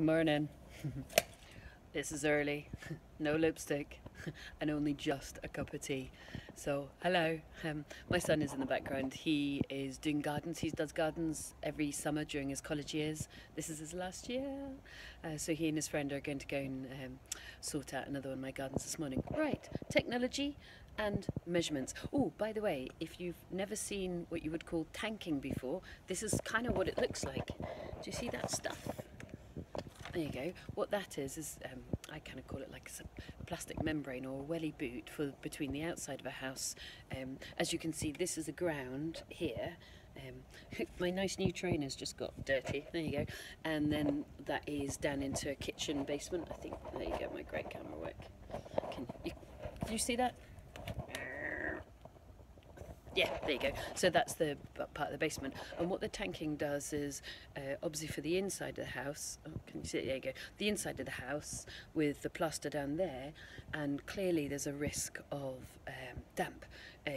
Morning. This is early, no lipstick, and only just a cup of tea. So, hello. My son is in the background. He is doing gardens. He does gardens every summer during his college years. This is his last year. So he and his friend are going to go and sort out another one of my gardens this morning. Right, technology and measurements. Oh, by the way, if you've never seen what you would call tanking before, this is kind of what it looks like. Do you see that stuff? There you go. What that is I kind of call it like a plastic membrane or a welly boot for between the outside of a house. As you can see, this is a ground here. My nice new trainer's just got dirty. There you go. And then that is down into a kitchen basement. I think, there you go, my great camera work. Can you see that? Yeah, there you go. So that's the part of the basement. And what the tanking does is, obviously for the inside of the house, oh, can you see it? There you go. The inside of the house with the plaster down there, and clearly there's a risk of damp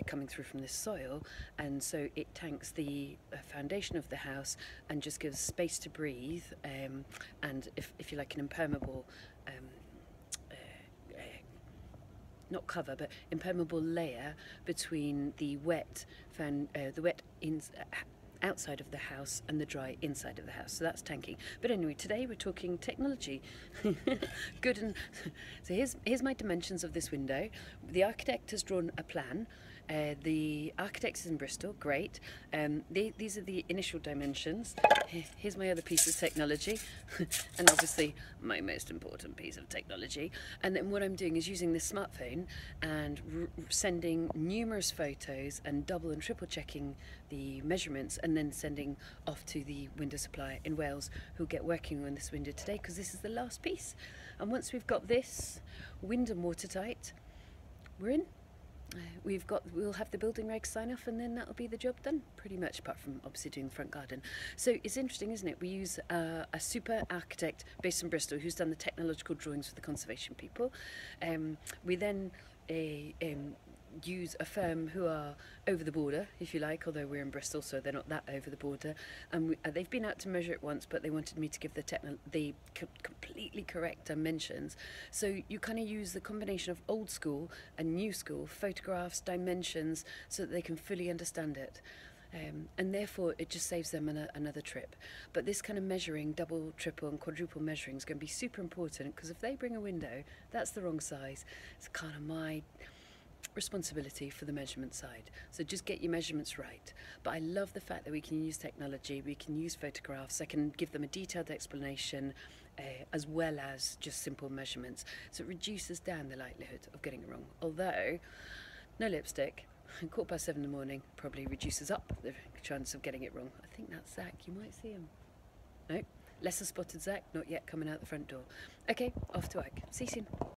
coming through from this soil, and so it tanks the foundation of the house and just gives space to breathe, and if you like, an impermeable not cover, but impermeable layer between the wet outside of the house and the dry inside of the house. So that's tanking. But anyway, today we're talking technology. Good. And so here's my dimensions of this window. The architect has drawn a plan. The architect is in Bristol, great. These are the initial dimensions. Here's my other piece of technology, and obviously my most important piece of technology. And then what I'm doing is using this smartphone and sending numerous photos and double and triple checking the measurements, and then sending off to the window supplier in Wales, who'll get working on this window today, because this is the last piece. And once we've got this window watertight, we're in. We'll have the building regs sign off, and then that'll be the job done, pretty much, apart from obviously doing the front garden. So it's interesting, isn't it? We use a super architect based in Bristol who's done the technological drawings for the conservation people. We then use a firm who are over the border, if you like, although we're in Bristol, so they're not that over the border. And they've been out to measure it once, but they wanted me to give the completely correct dimensions. So you kind of use the combination of old school and new school photographs, dimensions, so that they can fully understand it. And therefore it just saves them another trip. But this kind of measuring, double, triple and quadruple measuring, is going to be super important, because if they bring a window that's the wrong size, it's kind of my responsibility for the measurement side. So just get your measurements right. But I love the fact that we can use technology, we can use photographs, I can give them a detailed explanation, as well as just simple measurements. So it reduces down the likelihood of getting it wrong. Although, no lipstick, 7:15 in the morning probably reduces up the chance of getting it wrong. I think that's Zach, you might see him. No, lesser spotted Zach, not yet coming out the front door. Okay, off to work. See you soon.